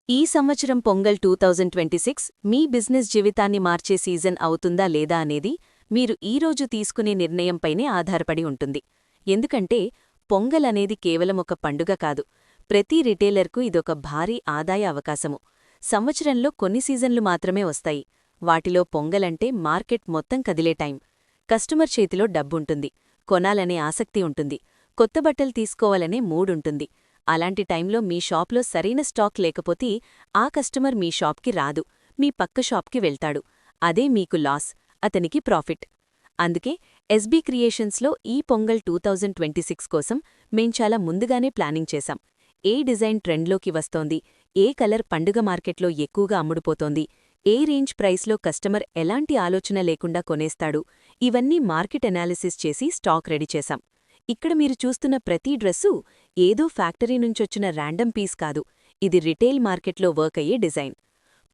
ఈ సంవత్సరం పొంగల్ 2026 మీ బిజినెస్ జీవితాన్ని మార్చే సీజన్ అవుతుందా లేదా అనేది మీరు ఈరోజు తీసుకునే నిర్ణయంపైనే ఆధారపడి ఉంటుంది. ఎందుకంటే పొంగల్ అనేది కేవలం ఒక పండుగ కాదు, ప్రతి రిటైలర్కు ఇదొక భారీ ఆదాయ అవకాశము. సంవత్సరంలో కొన్ని సీజన్లు మాత్రమే వస్తాయి. వాటిలో పొంగలంటే మార్కెట్ మొత్తం కదిలే టైం. కస్టమర్ చేతిలో డబ్బుంటుంది, కొనాలనే ఆసక్తి ఉంటుంది, కొత్త బట్టలు తీసుకోవాలనే మూడుంటుంది. అలాంటి టైంలో మీ షాప్లో సరైన స్టాక్ లేకపోతే ఆ కస్టమర్ మీ షాప్కి రాదు, మీ పక్క షాప్కి వెళ్తాడు. అదే మీకు లాస్, అతనికి ప్రాఫిట్. అందుకే ఎస్బీ క్రియేషన్స్లో ఈ పొంగల్ 2026 కోసం మేం చాలా ముందుగానే ప్లానింగ్ చేశాం. ఏ డిజైన్ ట్రెండ్లోకి వస్తోంది, ఏ కలర్ పండుగ మార్కెట్లో ఎక్కువగా అమ్ముడుపోతోంది, ఏ రేంజ్ ప్రైస్లో కస్టమర్ ఎలాంటి ఆలోచన లేకుండా కొనేస్తాడు, ఇవన్నీ మార్కెట్ ఎనాలిసిస్ చేసి స్టాక్ రెడీ చేశాం. ఇక్కడ మీరు చూస్తున్న ప్రతి డ్రెస్సు ఏదో ఫ్యాక్టరీ నుంచొచ్చిన ర్యాండమ్ పీస్ కాదు, ఇది రిటైల్ మార్కెట్లో వర్క్ అయ్యే డిజైన్.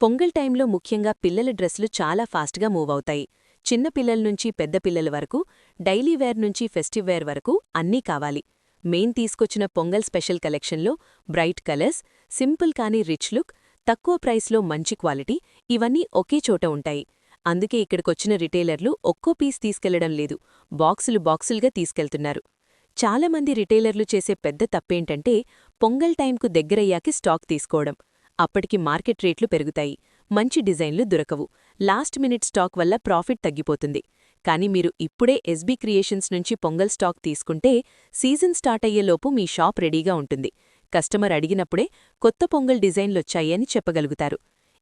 పొంగల్ టైంలో ముఖ్యంగా పిల్లల డ్రెస్లు చాలా ఫాస్ట్గా మూవ్ అవుతాయి. చిన్న పిల్లల నుంచి పెద్ద పిల్లల వరకు, డైలీ వేర్ నుంచి ఫెస్టివ్ వేర్ వరకు అన్నీ కావాలి. మెయిన్ తీసుకొచ్చిన పొంగల్ స్పెషల్ కలెక్షన్లో బ్రైట్ కలర్స్, సింపుల్ కానీ రిచ్ లుక్, తక్కువ ప్రైస్లో మంచి క్వాలిటీ, ఇవన్నీ ఒకే చోట ఉంటాయి. అందుకే ఇక్కడికొచ్చిన రిటైలర్లు ఒక్కో పీస్ తీసుకెళ్లడం లేదు, బాక్సులుగా తీసుకెళ్తున్నారు. చాలామంది రిటైలర్లు చేసే పెద్ద తప్పేంటంటే పొంగల్ టైంకు దగ్గరయ్యాకి స్టాక్ తీసుకోవడం. అప్పటికి మార్కెట్ రేట్లు పెరుగుతాయి, మంచి డిజైన్లు దొరకవు, లాస్ట్ మినిట్ స్టాక్ వల్ల ప్రాఫిట్ తగ్గిపోతుంది. కానీ మీరు ఇప్పుడే ఎస్బీ క్రియేషన్స్ నుంచి పొంగల్ స్టాక్ తీసుకుంటే సీజన్ స్టార్ట్ అయ్యేలోపు మీ షాప్ రెడీగా ఉంటుంది. కస్టమర్ అడిగినప్పుడే కొత్త పొంగల్ డిజైన్లొచ్చాయి అని చెప్పగలుగుతారు.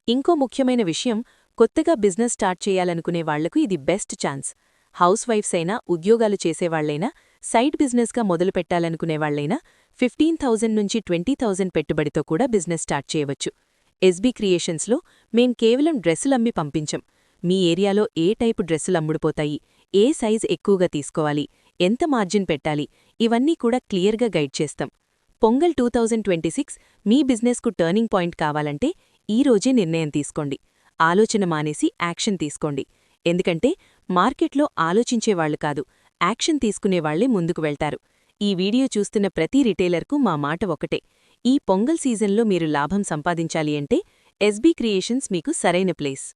ఇంకో ముఖ్యమైన విషయం, కొత్తగా బిజినెస్ స్టార్ట్ చేయాలనుకునే వాళ్లకు ఇది బెస్ట్ ఛాన్స్. హౌస్ వైఫ్స్ అయినా, ఉద్యోగాలు చేసేవాళ్లైనా, సైడ్ బిజినెస్గా మొదలుపెట్టాలనుకునేవాళ్లైనా 15,000 నుంచి 20,000 పెట్టుబడితో కూడా బిజినెస్ స్టార్ట్ చేయవచ్చు. ఎస్బీ క్రియేషన్స్లో మేం కేవలం డ్రెస్సులమ్మి పంపించం. మీ ఏరియాలో ఏ టైపు డ్రెస్సులమ్ముడుపోతాయి, ఏ సైజ్ ఎక్కువగా తీసుకోవాలి, ఎంత మార్జిన్ పెట్టాలి, ఇవన్నీ కూడా క్లియర్గా గైడ్ చేస్తాం. పొంగల్ 2026 మీ బిజినెస్కు టర్నింగ్ పాయింట్ కావాలంటే ఈరోజే నిర్ణయం తీసుకోండి. ఆలోచన మానేసి యాక్షన్ తీసుకోండి. ఎందుకంటే మార్కెట్లో ఆలోచించేవాళ్లు కాదు, యాక్షన్ తీసుకునేవాళ్లే ముందుకు వెళ్తారు. ఈ వీడియో చూస్తున్న ప్రతి రిటైలర్కు మా మాట ఒకటే, ఈ పొంగల్ సీజన్లో మీరు లాభం సంపాదించాలి అంటే ఎస్బీ క్రియేషన్స్ మీకు సరైన ప్లేస్.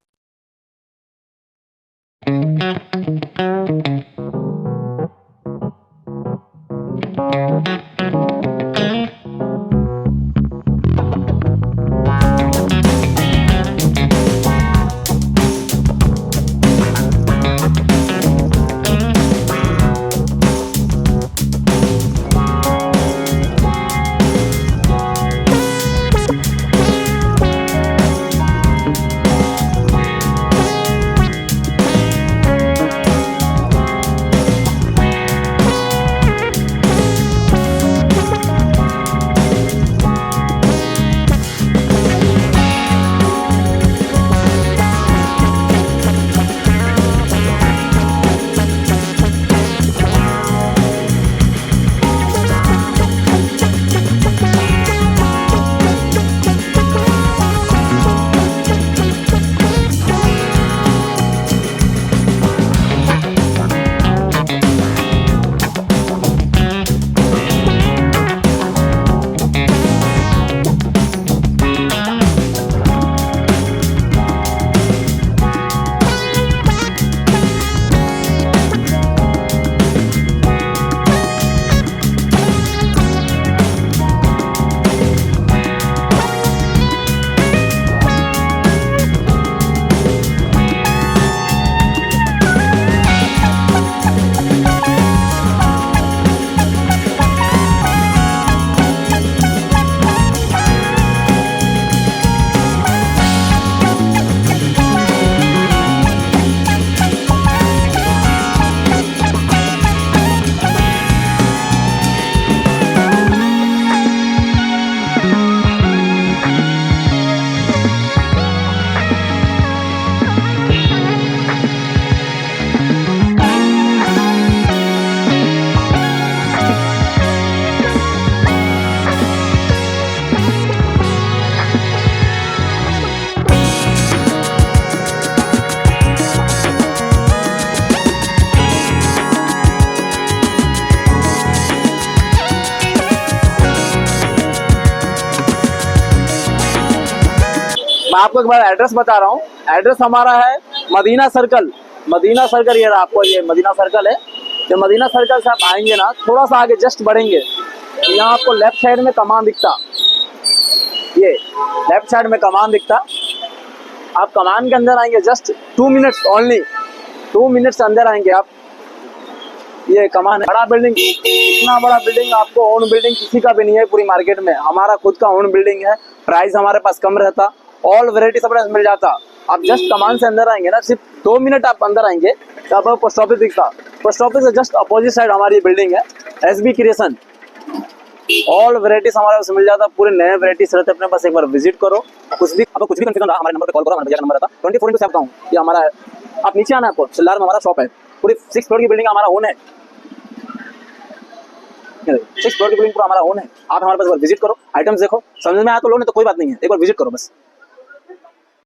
मैं आपको एक बार एड्रेस बता रहा हूँ। एड्रेस हमारा है मदीना सर्कल। मदीना सर्कल ये रहा, आपको ये मदीना सर्कल है। जब मदीना सर्कल से आप आएंगे ना, थोड़ा सा आगे जस्ट बढ़ेंगे, यहाँ आपको लेफ्ट साइड में कमान दिखता, ये लेफ्ट साइड में कमान दिखता। आप कमान के अंदर आएंगे, जस्ट 2 मिनट्स ओनली, 2 मिनट्स अंदर आएंगे आप, ये कमान है। बड़ा बिल्डिंग, इतना बड़ा बिल्डिंग आपको ओन बिल्डिंग किसी का भी नहीं है पूरी मार्केट में। हमारा खुद का ओन बिल्डिंग है। प्राइस हमारे पास कम रहता, ऑल वेराइटी सब मिल जाता। आप जस्ट कमान से अंदर आएंगे ना, सिर्फ 2 मिनट आप अंदर आएंगे तो आपको पोस्ट ऑफिस दिखता। पोस्ट ऑफिस से जस्ट अपोजिट साइड हमारी बिल्डिंग है, SB क्रिएशन। ऑल वेराइटीज हमारे पास मिल जाता, पूरे नए वेराइटीज रहते अपने पास। एक बार विजिट करो। कुछ भी आपको कुछ भी कंफ्यूजन रहा, हमारे नंबर पे कॉल करो। हमारा भैया का नंबर रहता 24/7 हूँ, ये हमारा है। आप नीचे आना है, आपको चिल्लार में हमारा शॉप है। पूरी 6 फ्लोर की बिल्डिंग हमारा ओन है, 6 फ्लोर की बिल्डिंग पूरा हमारा ओन है। आप हमारे पास विजिट करो, आइटम्स देखो, समझ में आया तो लो, नहीं तो कोई बात नहीं है, एक बार विजिट करो बस।